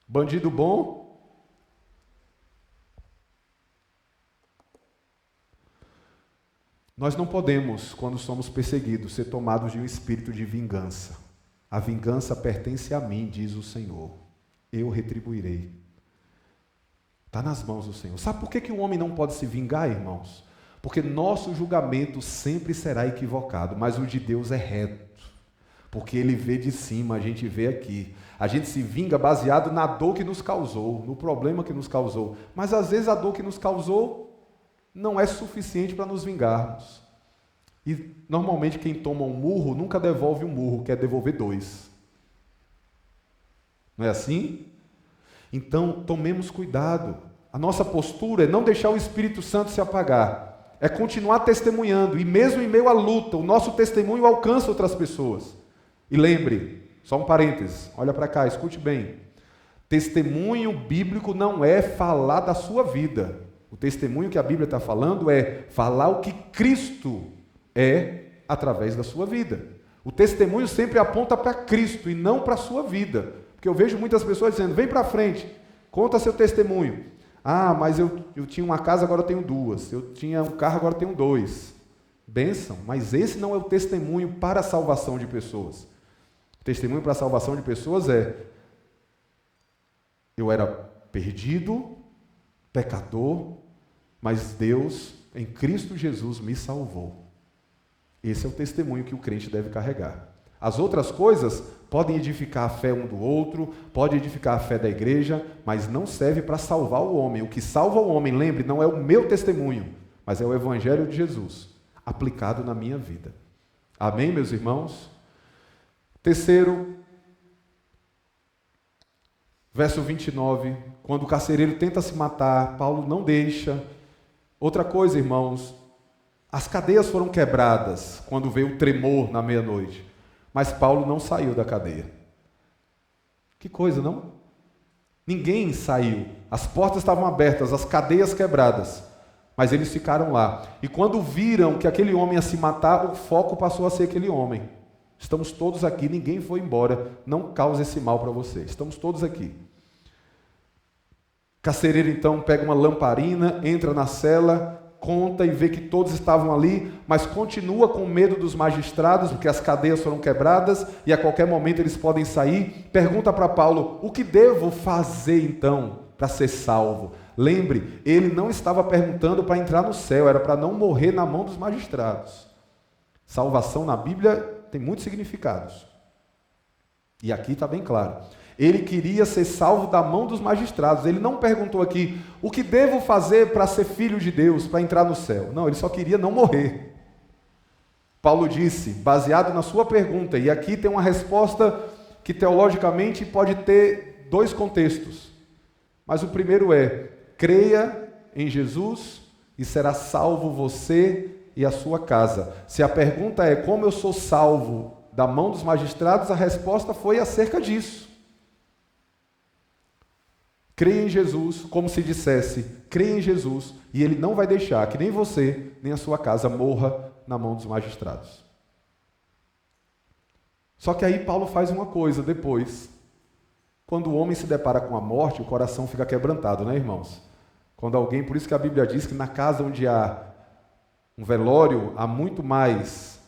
[SPEAKER 1] Bandido bom. Nós não podemos, quando somos perseguidos, ser tomados de um espírito de vingança. A vingança pertence a mim, diz o Senhor. Eu retribuirei. Está nas mãos do Senhor. Sabe por que o homem não pode se vingar, irmãos? Porque nosso julgamento sempre será equivocado, mas o de Deus é reto. Porque Ele vê de cima, a gente vê aqui. A gente se vinga baseado na dor que nos causou, no problema que nos causou. Mas às vezes a dor que nos causou não é suficiente para nos vingarmos. E normalmente quem toma um murro nunca devolve um murro, quer devolver 2. Não é assim? Então tomemos cuidado. A nossa postura é não deixar o Espírito Santo se apagar. É continuar testemunhando. E mesmo em meio à luta, o nosso testemunho alcança outras pessoas. E lembre, só um parênteses, olha para cá, escute bem. Testemunho bíblico não é falar da sua vida. O testemunho que a Bíblia está falando é falar o que Cristo é através da sua vida. O testemunho sempre aponta para Cristo e não para a sua vida. Porque eu vejo muitas pessoas dizendo, vem para frente, conta seu testemunho. Mas eu tinha uma casa, agora eu tenho 2. Eu tinha um carro, agora eu tenho 2. Bênção, mas esse não é o testemunho para a salvação de pessoas. O testemunho para a salvação de pessoas é, eu era perdido, pecador, mas Deus, em Cristo Jesus, me salvou. Esse é o testemunho que o crente deve carregar. As outras coisas podem edificar a fé um do outro, pode edificar a fé da igreja, mas não serve para salvar o homem. O que salva o homem, lembre, não é o meu testemunho, mas é o Evangelho de Jesus, aplicado na minha vida. Amém, meus irmãos? Terceiro, verso 29, quando o carcereiro tenta se matar, Paulo não deixa. Outra coisa, irmãos, as cadeias foram quebradas quando veio o tremor na meia-noite, mas Paulo não saiu da cadeia. Que coisa, não? Ninguém saiu, as portas estavam abertas, as cadeias quebradas, mas eles ficaram lá. E quando viram que aquele homem ia se matar, o foco passou a ser aquele homem. Estamos todos aqui, ninguém foi embora, não cause esse mal para você, estamos todos aqui. O carcereiro então pega uma lamparina, entra na cela, conta e vê que todos estavam ali, mas continua com medo dos magistrados, porque as cadeias foram quebradas e a qualquer momento eles podem sair. Pergunta para Paulo, o que devo fazer então para ser salvo? Lembre, ele não estava perguntando para entrar no céu, era para não morrer na mão dos magistrados. Salvação na Bíblia tem muitos significados. E aqui está bem claro. Ele queria ser salvo da mão dos magistrados. Ele não perguntou aqui, o que devo fazer para ser filho de Deus, para entrar no céu? Não, ele só queria não morrer. Paulo disse, baseado na sua pergunta, e aqui tem uma resposta que teologicamente pode ter dois contextos. Mas o primeiro é, creia em Jesus e será salvo você e a sua casa. Se a pergunta é como eu sou salvo da mão dos magistrados, a resposta foi acerca disso. Creia em Jesus, como se dissesse, creia em Jesus, e Ele não vai deixar que nem você, nem a sua casa morra na mão dos magistrados. Só que aí Paulo faz uma coisa depois. Quando o homem se depara com a morte, o coração fica quebrantado, né, irmãos? Quando alguém, por isso que a Bíblia diz que na casa onde há um velório, há muito mais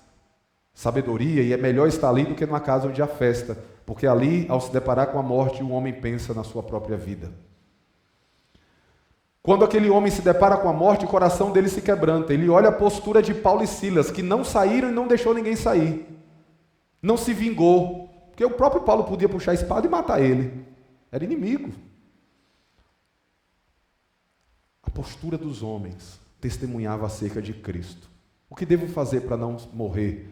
[SPEAKER 1] sabedoria, e é melhor estar ali do que numa casa onde há festa, porque ali, ao se deparar com a morte, o homem pensa na sua própria vida. Quando aquele homem se depara com a morte, o coração dele se quebranta. Ele olha a postura de Paulo e Silas, que não saíram e não deixou ninguém sair. Não se vingou, porque o próprio Paulo podia puxar a espada e matar ele. Era inimigo. A postura dos homens testemunhava acerca de Cristo. O que devo fazer para não morrer?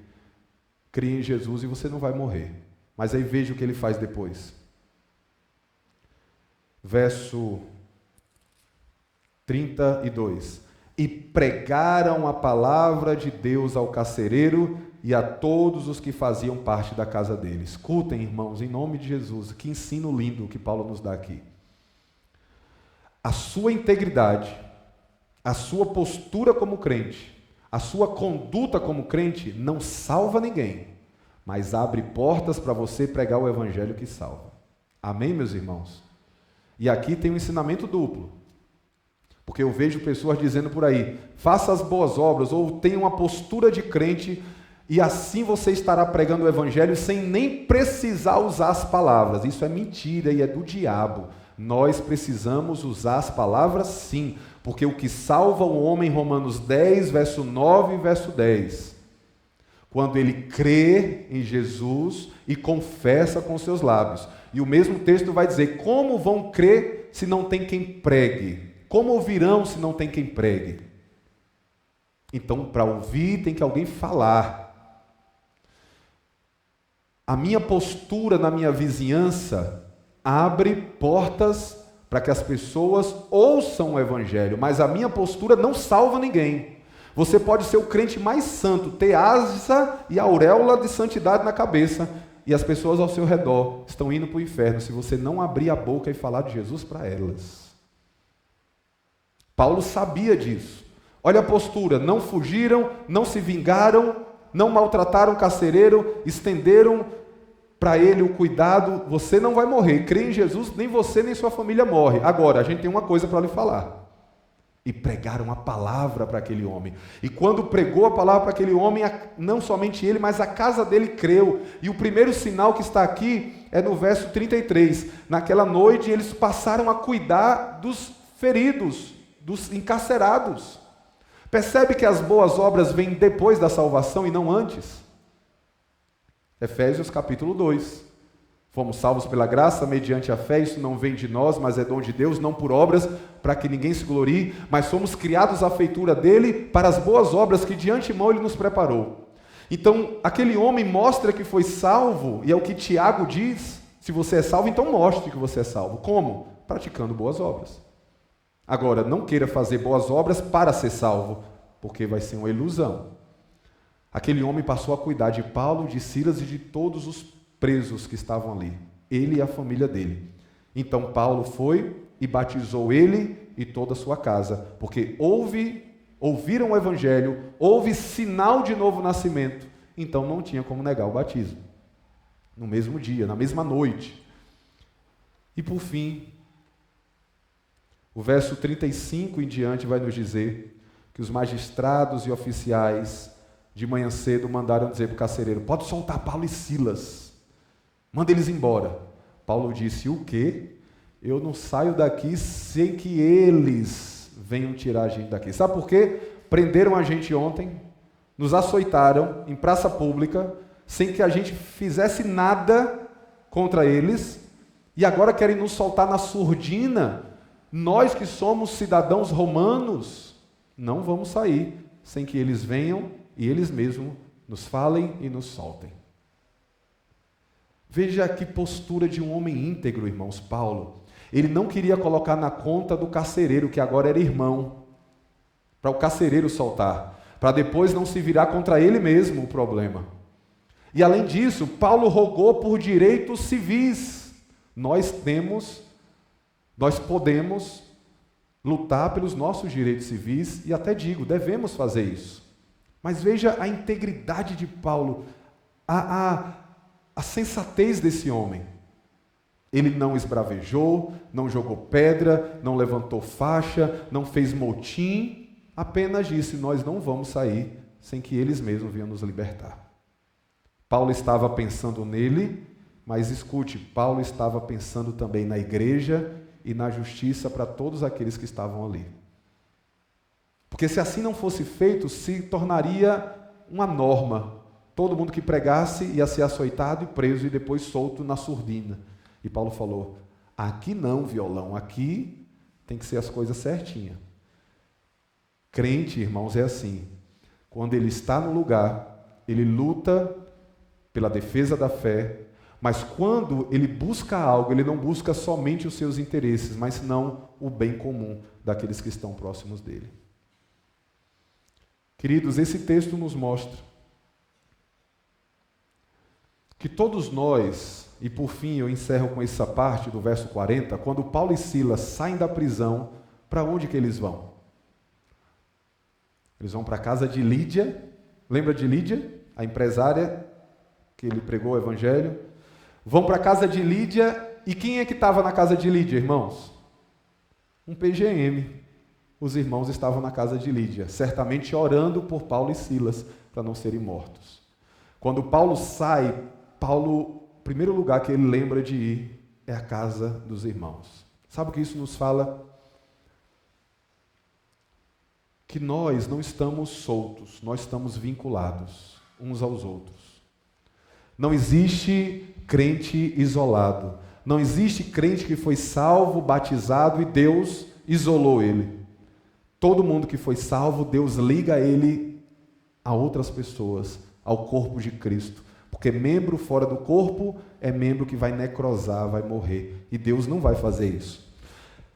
[SPEAKER 1] Crie em Jesus e você não vai morrer. Mas aí veja o que ele faz depois. Verso 32. E pregaram a palavra de Deus ao carcereiro e a todos os que faziam parte da casa dele. Escutem, irmãos, em nome de Jesus, que ensino lindo que Paulo nos dá aqui. A sua integridade, a sua postura como crente, a sua conduta como crente não salva ninguém, mas abre portas para você pregar o evangelho que salva. Amém, meus irmãos? E aqui tem um ensinamento duplo. Porque eu vejo pessoas dizendo por aí, faça as boas obras, ou tenha uma postura de crente, e assim você estará pregando o evangelho sem nem precisar usar as palavras. Isso é mentira e é do diabo. Nós precisamos usar as palavras sim, porque o que salva o homem, Romanos 10, verso 9 e verso 10, quando ele crê em Jesus e confessa com seus lábios. E o mesmo texto vai dizer, como vão crer se não tem quem pregue? Como ouvirão se não tem quem pregue? Então, para ouvir, tem que alguém falar. A minha postura na minha vizinhança abre portas para que as pessoas ouçam o evangelho, mas a minha postura não salva ninguém. Você pode ser o crente mais santo, ter asa e auréola de santidade na cabeça, e as pessoas ao seu redor estão indo para o inferno se você não abrir a boca e falar de Jesus para elas. Paulo sabia disso. Olha a postura, não fugiram, não se vingaram, não maltrataram o carcereiro, estenderam para ele o cuidado. Você não vai morrer, crê em Jesus, nem você nem sua família morre. Agora, a gente tem uma coisa para lhe falar. E pregaram a palavra para aquele homem. E quando pregou a palavra para aquele homem, não somente ele, mas a casa dele creu. E o primeiro sinal que está aqui é no verso 33. Naquela noite eles passaram a cuidar dos feridos, dos encarcerados. Percebe que as boas obras vêm depois da salvação e não antes? Efésios capítulo 2. Fomos salvos pela graça, mediante a fé, isso não vem de nós, mas é dom de Deus, não por obras, para que ninguém se glorie, mas somos criados à feitura dele, para as boas obras que de antemão ele nos preparou. Então, aquele homem mostra que foi salvo, e é o que Tiago diz, se você é salvo, então mostre que você é salvo. Como? Praticando boas obras. Agora, não queira fazer boas obras para ser salvo, porque vai ser uma ilusão. Aquele homem passou a cuidar de Paulo, de Silas e de todos os presos que estavam ali, ele e a família dele. Então Paulo foi e batizou ele e toda a sua casa, porque ouviram o evangelho, houve sinal de novo nascimento, então não tinha como negar o batismo. No mesmo dia, na mesma noite. E por fim, o verso 35 em diante vai nos dizer que os magistrados e oficiais de manhã cedo mandaram dizer para o carcereiro, pode soltar Paulo e Silas, manda eles embora. Paulo disse, o quê? eu não saio daqui sem que eles venham tirar a gente daqui. Sabe por quê? Prenderam a gente ontem, nos açoitaram em praça pública, sem que a gente fizesse nada contra eles, e agora querem nos soltar na surdina. Nós que somos cidadãos romanos, não vamos sair sem que eles venham e eles mesmos nos falem e nos soltem. Veja que postura de um homem íntegro, irmãos, Paulo. Ele não queria colocar na conta do carcereiro, que agora era irmão, para o carcereiro soltar, para depois não se virar contra ele mesmo o problema. E além disso, Paulo rogou por direitos civis. Nós podemos lutar pelos nossos direitos civis, e até digo, devemos fazer isso. Mas veja a integridade de Paulo, a sensatez desse homem. Ele não esbravejou, não jogou pedra, não levantou faixa, não fez motim, apenas disse: nós não vamos sair sem que eles mesmos venham nos libertar. Paulo estava pensando nele, mas escute, Paulo estava pensando também na igreja e na justiça para todos aqueles que estavam ali. Porque se assim não fosse feito, se tornaria uma norma. Todo mundo que pregasse ia ser açoitado e preso e depois solto na surdina. E Paulo falou: aqui não, violão, aqui tem que ser as coisas certinhas. Crente, irmãos, é assim. Quando ele está no lugar, ele luta pela defesa da fé, mas quando ele busca algo, ele não busca somente os seus interesses, mas não o bem comum daqueles que estão próximos dele. Queridos, esse texto nos mostra que todos nós, e por fim eu encerro com essa parte do verso 40, quando Paulo e Silas saem da prisão, para onde que eles vão? Eles vão para a casa de Lídia. Lembra de Lídia? A empresária que ele pregou o evangelho. Vão para a casa de Lídia. E quem é que estava na casa de Lídia, irmãos? Um PGM. Os irmãos estavam na casa de Lídia, certamente orando por Paulo e Silas, para não serem mortos. Quando Paulo sai, o primeiro lugar que ele lembra de ir é a casa dos irmãos. Sabe o que isso nos fala? Que nós não estamos soltos, nós estamos vinculados uns aos outros. Não existe crente isolado. Não existe crente que foi salvo, batizado e Deus isolou ele. Todo mundo que foi salvo, Deus liga ele a outras pessoas, ao corpo de Cristo. Porque membro fora do corpo é membro que vai necrosar, vai morrer. E Deus não vai fazer isso.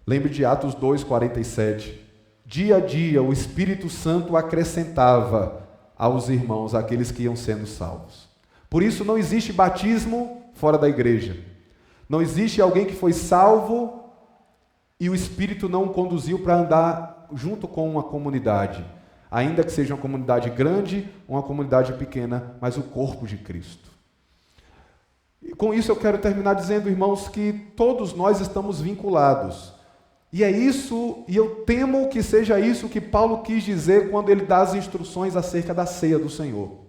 [SPEAKER 1] Lembre de Atos 2:47. Dia a dia o Espírito Santo acrescentava aos irmãos aqueles que iam sendo salvos. Por isso não existe batismo fora da igreja. Não existe alguém que foi salvo e o Espírito não o conduziu para andar junto com uma comunidade. Ainda que seja uma comunidade grande ou uma comunidade pequena, mas o corpo de Cristo. E com isso eu quero terminar dizendo, irmãos, que todos nós estamos vinculados. E é isso, e eu temo que seja isso que Paulo quis dizer quando ele dá as instruções acerca da ceia do Senhor.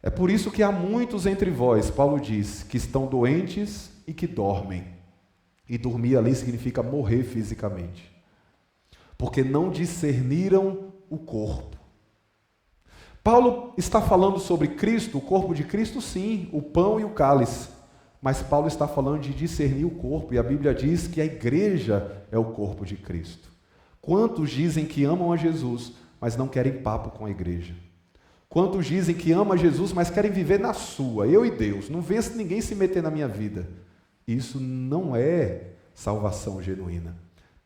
[SPEAKER 1] É por isso que há muitos entre vós, Paulo diz, que estão doentes e que dormem. E dormir ali significa morrer fisicamente. Porque não discerniram o corpo. Paulo está falando sobre Cristo, o corpo de Cristo, sim, o pão e o cálice. Mas Paulo está falando de discernir o corpo, e a Bíblia diz que a igreja é o corpo de Cristo. Quantos dizem que amam a Jesus, mas não querem papo com a igreja? Quantos dizem que amam a Jesus, mas querem viver na sua, eu e Deus, não vença ninguém se meter na minha vida? Isso não é salvação genuína.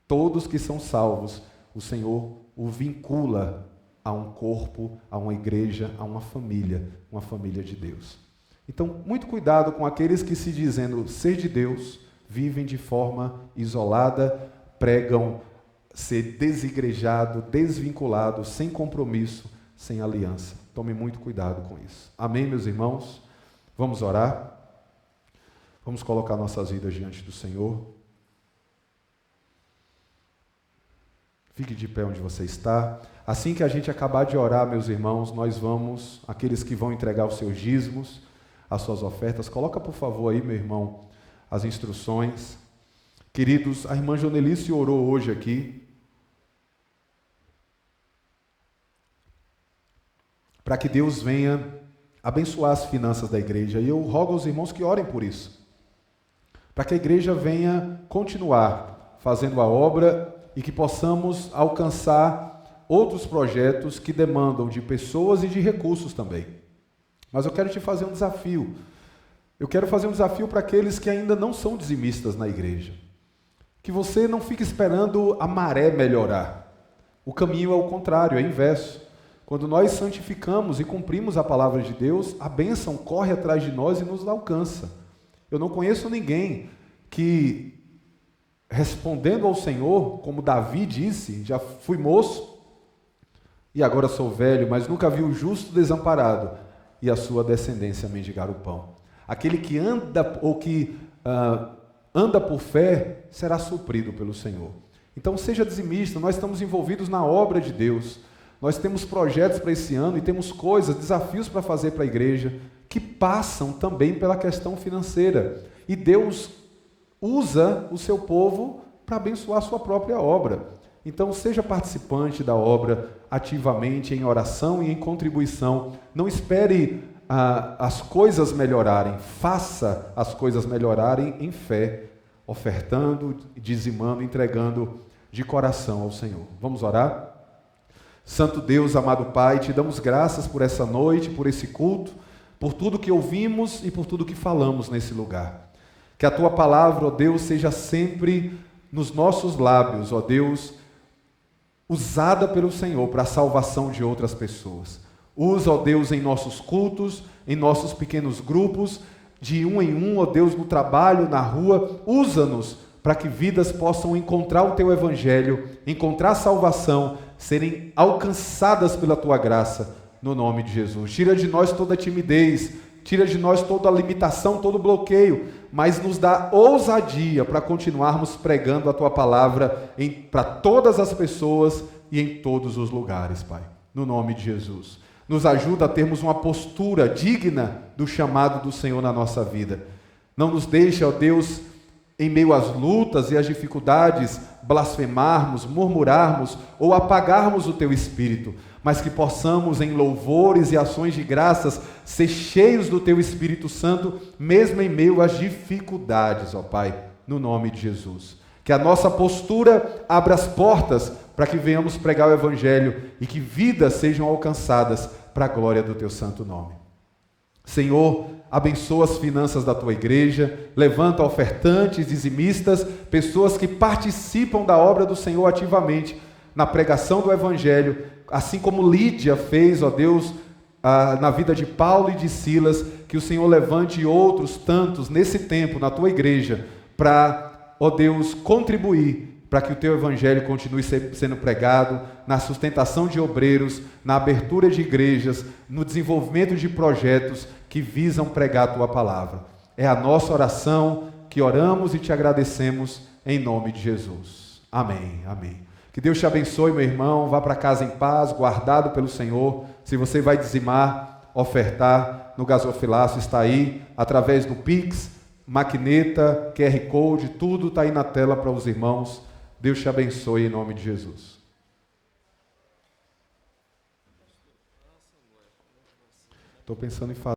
[SPEAKER 1] Todos que são salvos, o Senhor o vincula a um corpo, a uma igreja, a uma família de Deus. Então, muito cuidado com aqueles que, se dizendo ser de Deus, vivem de forma isolada, pregam ser desigrejado, desvinculado, sem compromisso, sem aliança. Tome muito cuidado com isso. Amém, meus irmãos? Vamos orar? Vamos colocar nossas vidas diante do Senhor. Fique de pé onde você está. Assim que a gente acabar de orar, meus irmãos, nós vamos, aqueles que vão entregar os seus dízimos, as suas ofertas, coloca por favor aí, meu irmão, as instruções. Queridos, a irmã Jonelice orou hoje aqui para que Deus venha abençoar as finanças da igreja. E eu rogo aos irmãos que orem por isso, para que a igreja venha continuar fazendo a obra e que possamos alcançar outros projetos que demandam de pessoas e de recursos também. Mas eu quero te fazer um desafio. Eu quero fazer um desafio para aqueles que ainda não são dizimistas na igreja. Que você não fique esperando a maré melhorar. O caminho é o contrário, é o inverso. Quando nós santificamos e cumprimos a palavra de Deus, a bênção corre atrás de nós e nos alcança. Eu não conheço ninguém que, respondendo ao Senhor, como Davi disse, já fui moço e agora sou velho, mas nunca vi o justo desamparado e a sua descendência mendigar o pão. Aquele que anda ou que anda por fé será suprido pelo Senhor. Então seja dizimista, nós estamos envolvidos na obra de Deus. Nós temos projetos para esse ano e temos coisas, desafios para fazer para a igreja que passam também pela questão financeira. E Deus usa o seu povo para abençoar a sua própria obra. Então seja participante da obra ativamente em oração e em contribuição. Não espere as coisas melhorarem, faça as coisas melhorarem em fé, ofertando, dizimando, entregando de coração ao Senhor. Vamos orar? Santo Deus, amado Pai, te damos graças por essa noite, por esse culto, por tudo que ouvimos e por tudo que falamos nesse lugar. Que a Tua palavra, ó Deus, seja sempre nos nossos lábios, ó Deus, usada pelo Senhor para a salvação de outras pessoas. Usa, ó Deus, em nossos cultos, em nossos pequenos grupos, de um em um, ó Deus, no trabalho, na rua. Usa-nos para que vidas possam encontrar o Teu Evangelho, encontrar salvação, serem alcançadas pela Tua graça, no nome de Jesus. Tira de nós toda a timidez, tira de nós toda a limitação, todo o bloqueio, mas nos dá ousadia para continuarmos pregando a Tua palavra para todas as pessoas e em todos os lugares, Pai, no nome de Jesus. Nos ajuda a termos uma postura digna do chamado do Senhor na nossa vida. Não nos deixe, ó Deus, em meio às lutas e às dificuldades, blasfemarmos, murmurarmos ou apagarmos o Teu Espírito, mas que possamos, em louvores e ações de graças, ser cheios do Teu Espírito Santo, mesmo em meio às dificuldades, ó Pai, no nome de Jesus. Que a nossa postura abra as portas para que venhamos pregar o Evangelho e que vidas sejam alcançadas para a glória do Teu santo nome. Senhor, abençoa as finanças da Tua igreja, levanta ofertantes, dizimistas, pessoas que participam da obra do Senhor ativamente, na pregação do Evangelho, assim como Lídia fez, ó Deus, na vida de Paulo e de Silas, que o Senhor levante outros tantos nesse tempo, na Tua igreja, para, ó Deus, contribuir para que o Teu Evangelho continue sendo pregado, na sustentação de obreiros, na abertura de igrejas, no desenvolvimento de projetos que visam pregar a Tua palavra. É a nossa oração, que oramos e Te agradecemos em nome de Jesus. Amém, amém. Que Deus te abençoe, meu irmão, vá para casa em paz, guardado pelo Senhor. Se você vai dizimar, ofertar, no gasofilaço está aí, através do Pix, maquineta, QR Code, tudo está aí na tela para os irmãos. Deus te abençoe em nome de Jesus. Estou pensando em fazer